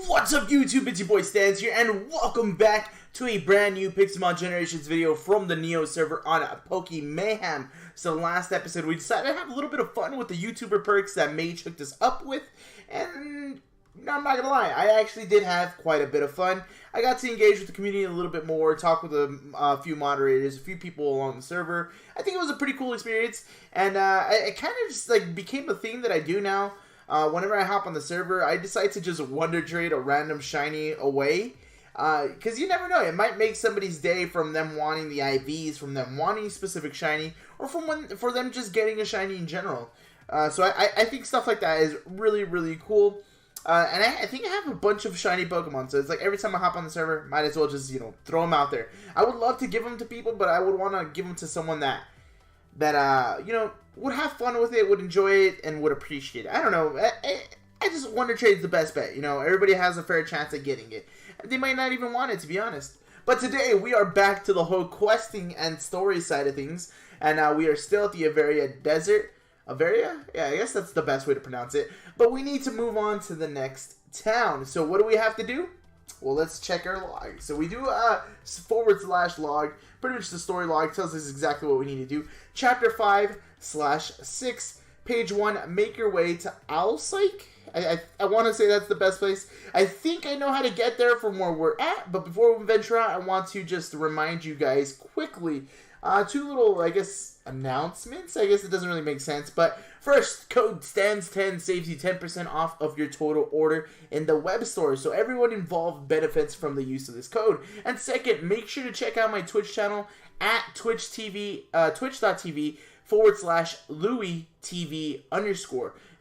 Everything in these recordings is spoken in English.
What's up YouTube, it's your boy Stans here, and welcome back to a brand new Pixelmon Generations video from the Neo server on PokeMayhem. So last episode we decided to have a little bit of fun with the YouTuber perks that Mage hooked us up with, and I'm not gonna lie, I actually did have quite a bit of fun. I got to engage with the community a little bit more, talk with a few moderators, a few people along the server. I think it was a pretty cool experience, and it kind of just like became a thing that I do now. Whenever I hop on the server, I decide to just wonder trade a random shiny away. Because you never know, it might make somebody's day from them wanting the IVs, from them wanting a specific shiny, or for them just getting a shiny in general. So I think stuff like that is really, really cool. And I think I have a bunch of shiny Pokemon, so it's like every time I hop on the server, might as well just, throw them out there. I would love to give them to people, but I would want to give them to someone that would have fun with it, would enjoy it, and would appreciate it. I don't know. I just wonder trade's the best bet. Everybody has a fair chance at getting it. They might not even want it, to be honest. But today, we are back to the whole questing and story side of things. And we are still at the Averia Desert. Averia? Yeah, I guess that's the best way to pronounce it. But we need to move on to the next town. So what do we have to do? Well, let's check our log. So we do /log. Pretty much the story log tells us exactly what we need to do. Chapter 5/6, page 1. Make your way to Owlpsyche. I want to say that's the best place. I think I know how to get there from where we're at. But before we venture out, I want to just remind you guys quickly. Two little, announcements. I guess it doesn't really make sense. But first, code STANS10 saves you 10% off of your total order in the web store. So everyone involved benefits from the use of this code. And second, make sure to check out my Twitch channel at twitch.tv /LouisTV_.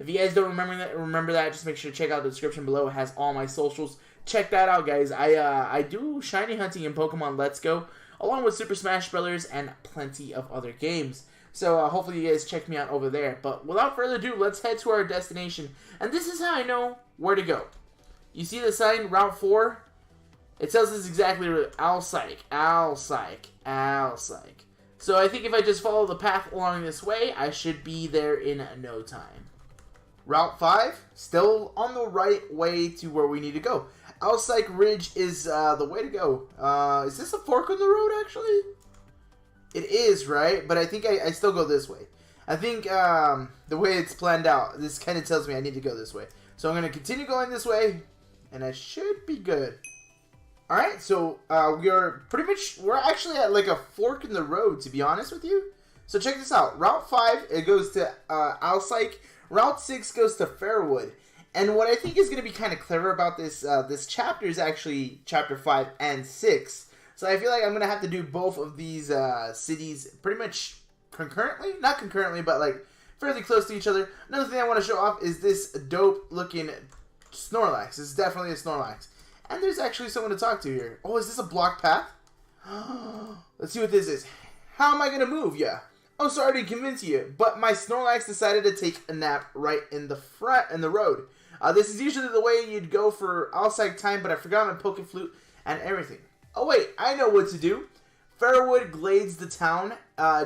If you guys don't remember that, just make sure to check out the description below. It has all my socials. Check that out, guys. I do shiny hunting in Pokemon Let's Go, along with Super Smash Bros. And plenty of other games. So hopefully you guys check me out over there. But without further ado, let's head to our destination. And this is how I know where to go. You see the sign, Route 4? It tells us exactly where Owlpsyche. So I think if I just follow the path along this way, I should be there in no time. Route 5, still on the right way to where we need to go. Owlpsyche Ridge is the way to go. Is this a fork in the road, actually? It is, right? But I think I still go this way. I think the way it's planned out, this kind of tells me I need to go this way. So I'm going to continue going this way, and I should be good. Alright, so we're actually at like a fork in the road, to be honest with you. So check this out. Route 5, it goes to Owlpsyche. Route 6 goes to Fairwood. And what I think is going to be kind of clever about this this chapter is actually Chapter 5 and 6. So I feel like I'm going to have to do both of these cities pretty much concurrently. Not concurrently, but like fairly close to each other. Another thing I want to show off is this dope looking Snorlax. This is definitely a Snorlax. And there's actually someone to talk to here. Oh, is this a block path? Let's see what this is. How am I going to move? Yeah. I'm sorry to convince you, but my Snorlax decided to take a nap right in the front in the road. This is usually the way you'd go for Owlpsyche time, but I forgot my Poke Flute and everything. Oh wait, I know what to do. Fairwood Glades the town,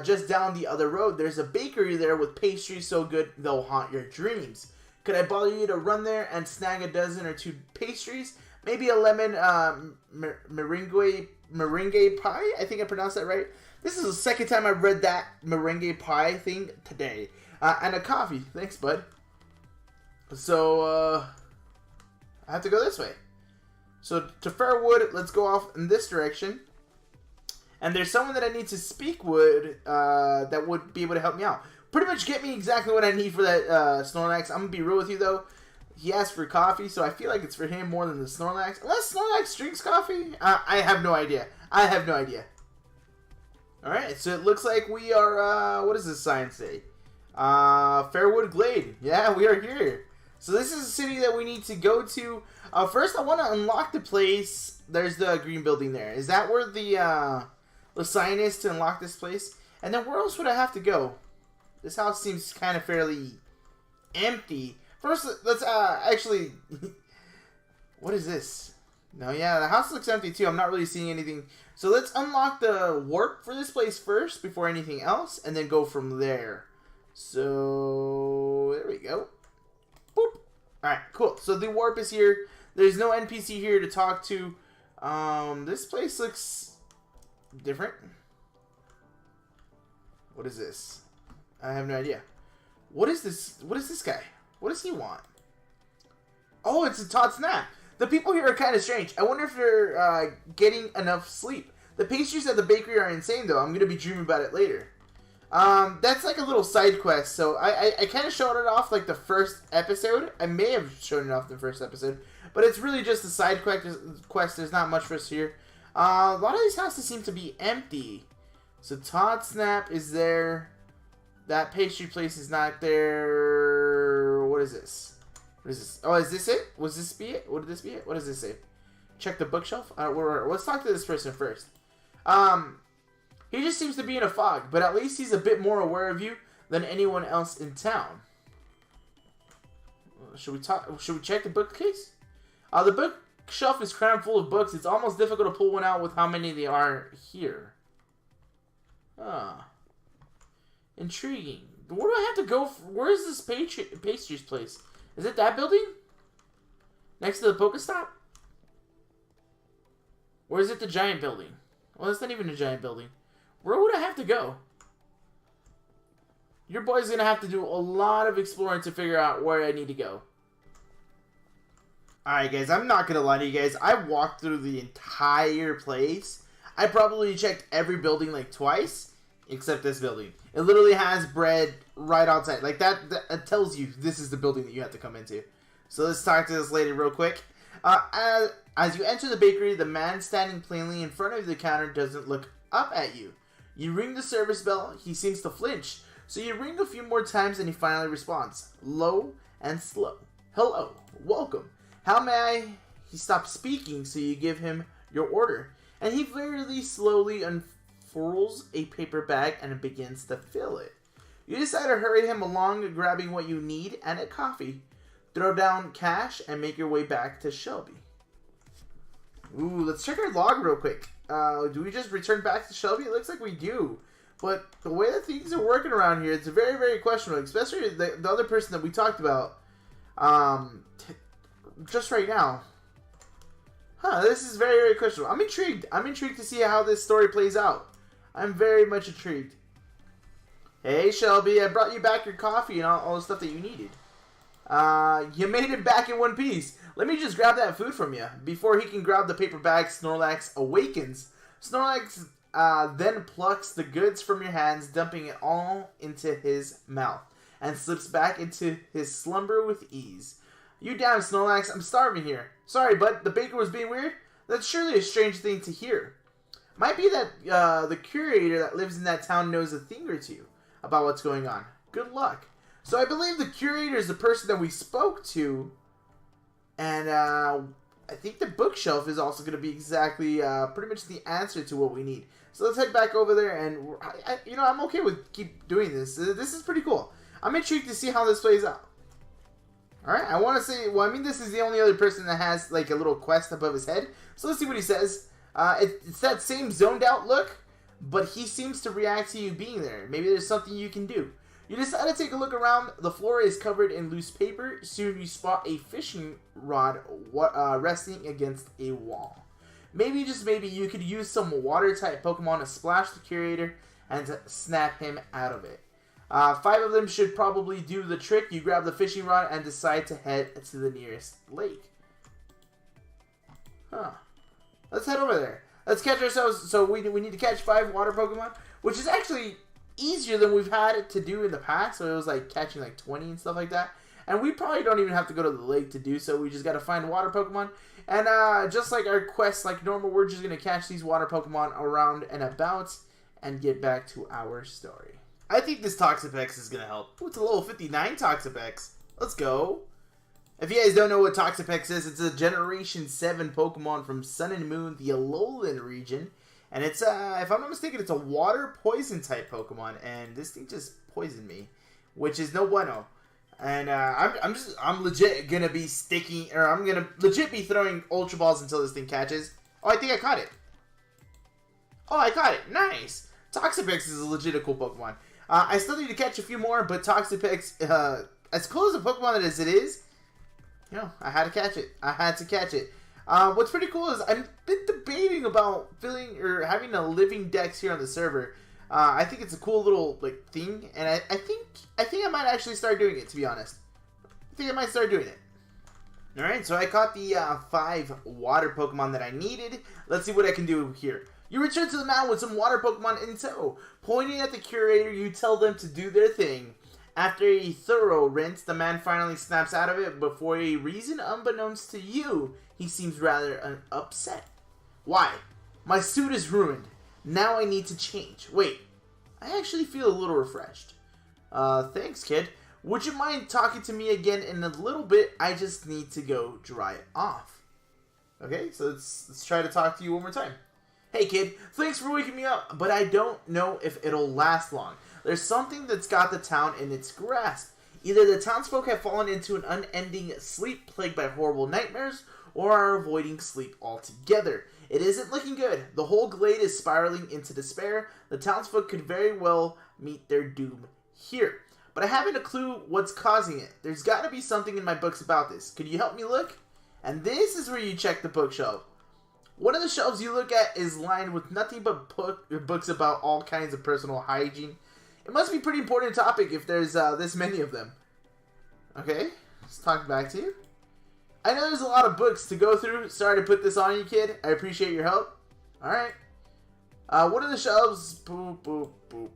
just down the other road. There's a bakery there with pastries so good they'll haunt your dreams. Could I bother you to run there and snag a dozen or two pastries? Maybe a lemon meringue pie? I think I pronounced that right. This is the second time I've read that meringue pie thing today. And a coffee. Thanks, bud. So, I have to go this way. So, to Fairwood, let's go off in this direction. And there's someone that I need to speak with that would be able to help me out. Pretty much get me exactly what I need for that Snorlax. I'm going to be real with you, though. He asked for coffee, so I feel like it's for him more than the Snorlax. Unless Snorlax drinks coffee? I have no idea. Alright, so it looks like we are, what does this sign say? Fairwood Glade. Yeah, we are here. So this is a city that we need to go to. First, I want to unlock the place. There's the green building there. Is that where the sign is to unlock this place? And then where else would I have to go? This house seems kind of fairly empty. First, let's actually... What is this? No, yeah, the house looks empty too. I'm not really seeing anything. So let's unlock the warp for this place first before anything else, and then go from there. So, there we go. Boop. Alright, cool. So the warp is here. There's no NPC here to talk to. This place looks different. What is this? I have no idea. What is this? What is this guy? What does he want? Oh, it's a Todd Snap. The people here are kind of strange. I wonder if they're getting enough sleep. The pastries at the bakery are insane, though. I'm going to be dreaming about it later. That's like a little side quest. So I kind of showed it off like the first episode. I may have shown it off the first episode. But it's really just a side quest. There's not much for us here. A lot of these houses seem to be empty. So Todd Snap is there. That pastry place is not there. What is this? What is this? Oh, is this it? Was this be it? What did this be it? What does this say? Check the bookshelf? Let's talk to this person first. He just seems to be in a fog, but at least he's a bit more aware of you than anyone else in town. Should we check the bookcase? The bookshelf is crammed full of books. It's almost difficult to pull one out with how many there are here. Intriguing. Where do I have to go? Where is this pastries place? Is it that building? Next to the Pokestop? Or is it the giant building? Well, it's not even a giant building. Where would I have to go? Your boy's gonna have to do a lot of exploring to figure out where I need to go. Alright guys, I'm not gonna lie to you guys. I walked through the entire place. I probably checked every building like twice. Except this building. It literally has bread right outside. Like that tells you this is the building that you have to come into. So let's talk to this lady real quick. As you enter the bakery, the man standing plainly in front of the counter doesn't look up at you. You ring the service bell. He seems to flinch. So you ring a few more times and he finally responds. Low and slow. Hello. Welcome. How may I? He stops speaking, so you give him your order. And he very slowly unfurls a paper bag and begins to fill it. You decide to hurry him along, grabbing what you need and a coffee. Throw down cash and make your way back to Shelby. Ooh, let's check our log real quick. Do we just return back to Shelby? It looks like we do. But the way that things are working around here, it's very, very questionable. Especially the other person that we talked about just right now. This is very, very questionable. I'm intrigued. I'm intrigued to see how this story plays out. I'm very much intrigued. Hey, Shelby, I brought you back your coffee and all the stuff that you needed. You made it back in one piece. Let me just grab that food from you. Before he can grab the paper bag, Snorlax awakens. Snorlax then plucks the goods from your hands, dumping it all into his mouth, and slips back into his slumber with ease. You down, Snorlax. I'm starving here. Sorry, bud. The baker was being weird? That's surely a strange thing to hear. Might be that the curator that lives in that town knows a thing or two about what's going on. Good luck. So I believe the curator is the person that we spoke to. And I think the bookshelf is also going to be exactly pretty much the answer to what we need. So let's head back over there. And, I'm okay with keep doing this. This is pretty cool. I'm intrigued to see how this plays out. Alright, I want to say, this is the only other person that has, like, a little quest above his head. So let's see what he says. It's that same zoned out look, but he seems to react to you being there. Maybe there's something you can do. You decide to take a look around. The floor is covered in loose paper. Soon you spot a fishing rod resting against a wall. Maybe, just maybe, you could use some water-type Pokemon to splash the curator and to snap him out of it. 5 of them should probably do the trick. You grab the fishing rod and decide to head to the nearest lake. Let's head over there. Let's catch ourselves. So we need to catch 5 water Pokemon, which is actually easier than we've had it to do in the past. So it was like catching like 20 and stuff like that. And we probably don't even have to go to the lake to do so. We just got to find water Pokemon. And just like our quests, like normal, we're just going to catch these water Pokemon around and about and get back to our story. I think this Toxapex is going to help. Ooh, it's a level 59 Toxapex. Let's go. If you guys don't know what Toxapex is, it's a Generation 7 Pokemon from Sun and Moon, the Alolan region. And it's, if I'm not mistaken, it's a water poison type Pokemon. And this thing just poisoned me, which is no bueno. And I'm legit going to be sticking, or I'm going to legit be throwing Ultra Balls until this thing catches. Oh, I think I caught it. Oh, I caught it. Nice. Toxapex is a legit cool Pokemon. I still need to catch a few more, but Toxapex, as cool as a Pokemon as it is, You know, I had to catch it. I had to catch it. What's pretty cool is I've been debating about filling or having a living dex here on the server. I think it's a cool little like thing, and I think I might actually start doing it. To be honest, I think I might start doing it. All right, so I caught the 5 water Pokemon that I needed. Let's see what I can do here. You return to the mountain with some water Pokemon in tow. Pointing at the curator, you tell them to do their thing. After a thorough rinse, the man finally snaps out of it, but for a reason unbeknownst to you, he seems rather upset. Why? My suit is ruined. Now I need to change. Wait, I actually feel a little refreshed. Thanks, kid. Would you mind talking to me again in a little bit? I just need to go dry it off. Okay, so let's try to talk to you one more time. Hey, kid, thanks for waking me up, but I don't know if it'll last long. There's something that's got the town in its grasp. Either the townsfolk have fallen into an unending sleep plagued by horrible nightmares, or are avoiding sleep altogether. It isn't looking good. The whole glade is spiraling into despair. The townsfolk could very well meet their doom here. But I haven't a clue what's causing it. There's got to be something in my books about this. Could you help me look? And this is where you check the bookshelf. One of the shelves you look at is lined with nothing but books about all kinds of personal hygiene. It must be a pretty important topic if there's this many of them. Okay, let's talk back to you. I know there's a lot of books to go through. Sorry to put this on you, kid. I appreciate your help. Alright. One of the shelves... Boop, boop, boop.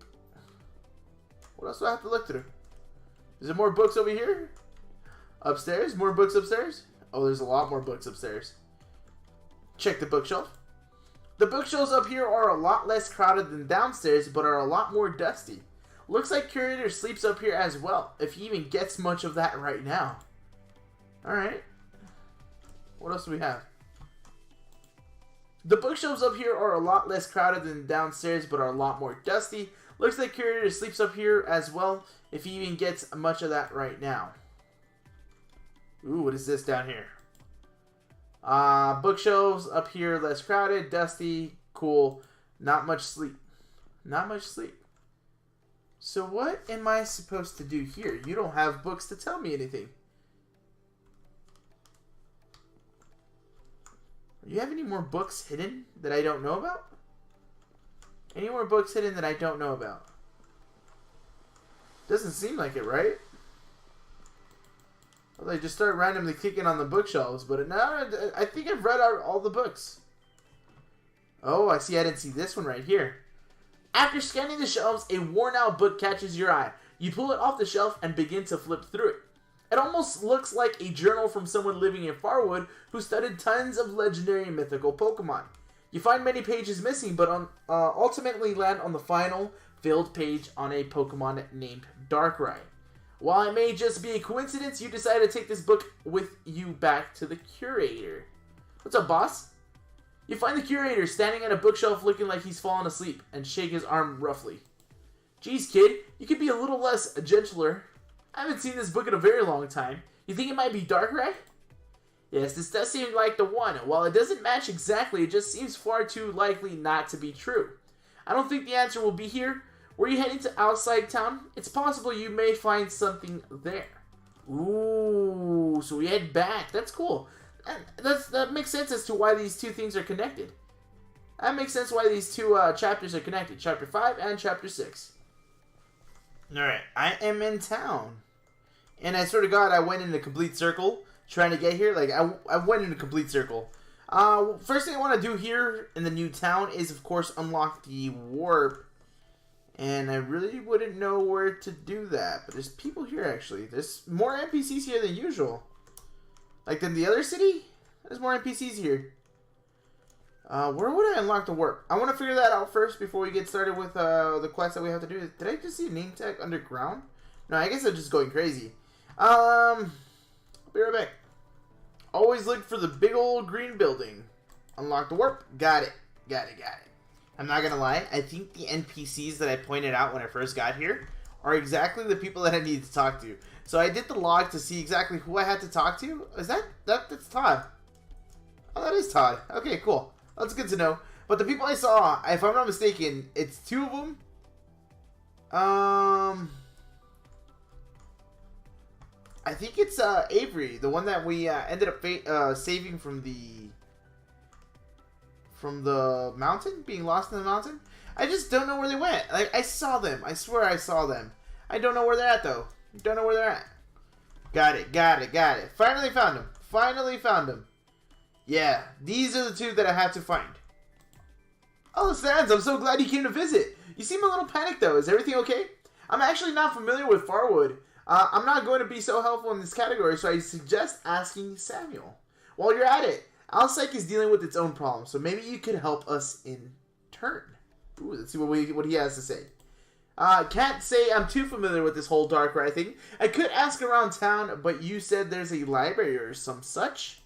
What else do I have to look through? Is there more books over here? Upstairs? More books upstairs? Oh, there's a lot more books upstairs. Check the bookshelf. The bookshelves up here are a lot less crowded than downstairs, but are a lot more dusty. Looks like Curator sleeps up here as well, if he even gets much of that right now. Alright. What else do we have? The bookshelves up here are a lot less crowded than downstairs, but are a lot more dusty. Looks like Curator sleeps up here as well, if he even gets much of that right now. Ooh, what is this down here? Bookshelves up here, less crowded, dusty, cool. Not much sleep. Not much sleep. So what am I supposed to do here? You don't have books to tell me anything. Do you have any more books hidden that I don't know about? Any more books hidden that I don't know about? Doesn't seem like it, right? Well, they just start randomly kicking on the bookshelves, but now I think I've read out all the books. Oh, I see. I didn't see this one right here. After scanning the shelves, a worn-out book catches your eye. You pull it off the shelf and begin to flip through it. It almost looks like a journal from someone living in Farwood who studied tons of legendary and mythical Pokemon. You find many pages missing, but ultimately land on the final filled page on a Pokemon named Darkrai. While it may just be a coincidence, you decide to take this book with you back to the Curator. What's up, boss? You find the Curator standing at a bookshelf looking like he's fallen asleep and shake his arm roughly. Geez, kid, you could be a little less gentler. I haven't seen this book in a very long time. You think it might be Darkrai? Yes, this does seem like the one. While it doesn't match exactly, it just seems far too likely not to be true. I don't think the answer will be here. Were you heading to outside town? It's possible you may find something there. Ooh, so we head back. That's cool. That makes sense as to why these two things are connected. That makes sense why these two chapters are connected. Chapter 5 and Chapter 6. Alright, I am in town. And I swear to God, I went in a complete circle trying to get here. Like, I went in a complete circle. First thing I want to do here in the new town is, of course, unlock the warp. And I really wouldn't know where to do that. But there's people here, actually. There's more NPCs here than usual. Like, than the other city? There's more NPCs here. Where would I unlock the warp? I want to figure that out first before we get started with the quest that we have to do. Did I just see a name tag underground? No, I guess I'm just going crazy. I'll be right back. Always look for the big old green building. Unlock the warp. Got it. Got it. I'm not gonna lie, I think the NPCs that I pointed out when I first got here are exactly the people that I need to talk to. So I did the log to see exactly who I had to talk to. Is that's Todd? Oh, that is Todd. Okay, cool. That's good to know. But the people I saw, if I'm not mistaken, it's 2 of them. I I think it's Avery, the one that we ended up saving from the mountain, being lost in the mountain. I just don't know where they went. Like, I saw them. I swear I saw them. I don't know where they're at, though. Don't know where they're at. Got it. Finally found them. Yeah, these are the two that I have to find. Oh, Sans, I'm so glad you came to visit. You seem a little panicked, though. Is everything okay? I'm actually not familiar with Farwood. I'm not going to be so helpful in this category, so I suggest asking Samuel. While you're at it, Alsec is dealing with its own problems, so maybe you could help us in turn. Ooh, let's see what he has to say. Can't say I'm too familiar with this whole Darkrai thing. I could ask around town, but you said there's a library or some such.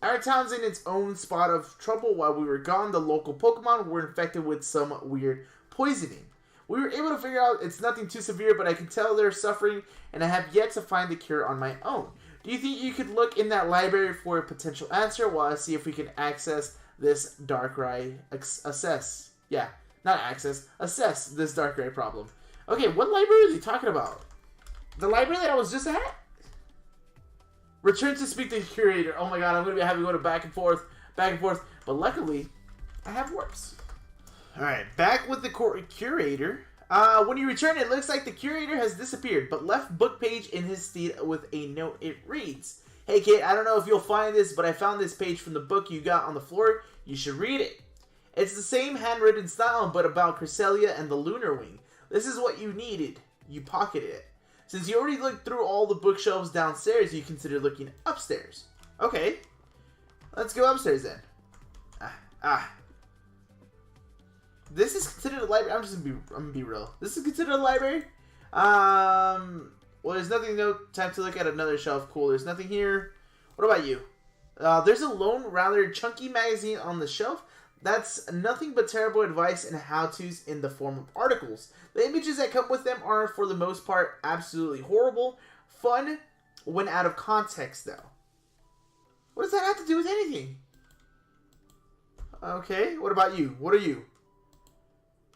Our town's in its own spot of trouble. While we were gone, the local Pokemon were infected with some weird poisoning. We were able to figure out it's nothing too severe, but I can tell they're suffering, and I have yet to find the cure on my own. Do you think you could look in that library for a potential answer while I see if we can access this Darkrai? Assess this Darkrai problem. Okay, what library is he talking about? The library that I was just at? Return to speak to the curator. Oh my god, I'm going to be having to go back and forth. But luckily, I have warps. Alright, back with the curator. When you return, it looks like the curator has disappeared, but left book page in his stead with a note. It reads, "Hey kid, I don't know if you'll find this, but I found this page from the book you got on the floor. You should read it. It's the same handwritten style, but about Cresselia and the Lunar Wing. This is what you needed. You pocketed it. Since you already looked through all the bookshelves downstairs, you consider looking upstairs." Okay. Let's go upstairs then. This is considered a library. I'm gonna be real. This is considered a library. Well, there's nothing. No time to look at another shelf. Cool. There's nothing here. What about you? There's a lone, rather chunky magazine on the shelf. That's nothing but terrible advice and how-tos in the form of articles. The images that come with them are, for the most part, absolutely horrible. Fun when out of context, though. What does that have to do with anything? Okay. What about you? What are you?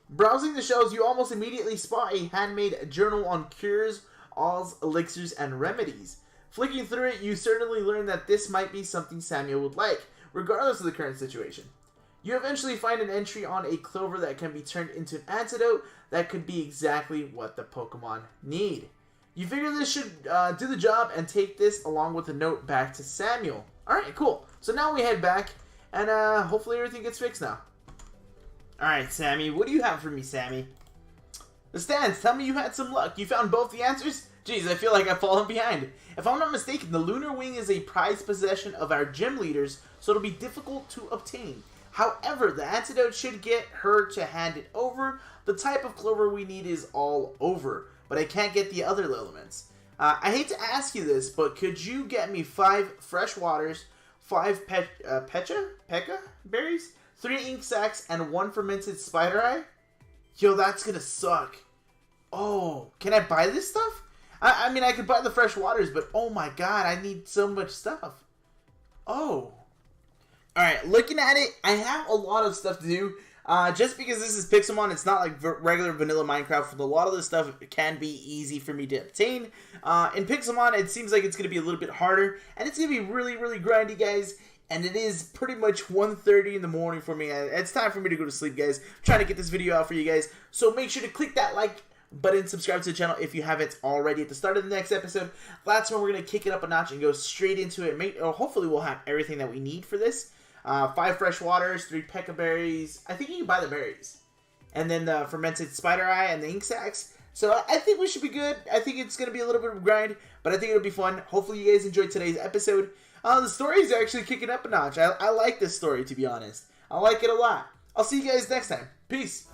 Browsing the shelves, you almost immediately spot a handmade journal on cures, alls, elixirs, and remedies. Flicking through it, you certainly learn that this might be something Samuel would like, regardless of the current situation. You eventually find an entry on a clover that can be turned into an antidote that could be exactly what the Pokemon need. You figure this should do the job and take this along with a note back to Samuel. Alright, cool. So now we head back, and hopefully everything gets fixed now. Alright, Sammy, what do you have for me, Sammy? The stands, tell me you had some luck. You found both the answers? Jeez, I feel like I've fallen behind. If I'm not mistaken, the Lunar Wing is a prized possession of our gym leaders, so it'll be difficult to obtain. However, the antidote should get her to hand it over. The type of clover we need is all over, but I can't get the other elements. I hate to ask you this, but could you get me 5 fresh waters, 5 Pekka berries, 3 ink sacs, and 1 fermented spider eye? Yo, that's gonna suck. Oh, can I buy this stuff? I mean, I could buy the fresh waters, but oh my god, I need so much stuff. Oh. Alright, looking at it, I have a lot of stuff to do. Just because this is Pixelmon, it's not like regular vanilla Minecraft. A lot of this stuff can be easy for me to obtain. In Pixelmon, it seems like it's going to be a little bit harder, and it's going to be really, really grindy, guys. And it is pretty much 1:30 in the morning for me. It's time for me to go to sleep, guys. I'm trying to get this video out for you guys. So make sure to click that like button, subscribe to the channel if you haven't already. At the start of the next episode, that's when we're going to kick it up a notch and go straight into it. Hopefully we'll have everything that we need for this. 5 fresh waters, 3 Pekka berries. I think you can buy the berries. And then the fermented spider eye and the ink sacs. So I think we should be good. I think it's going to be a little bit of a grind, but I think it'll be fun. Hopefully you guys enjoyed today's episode. The story is actually kicking up a notch. I like this story, to be honest. I like it a lot. I'll see you guys next time. Peace.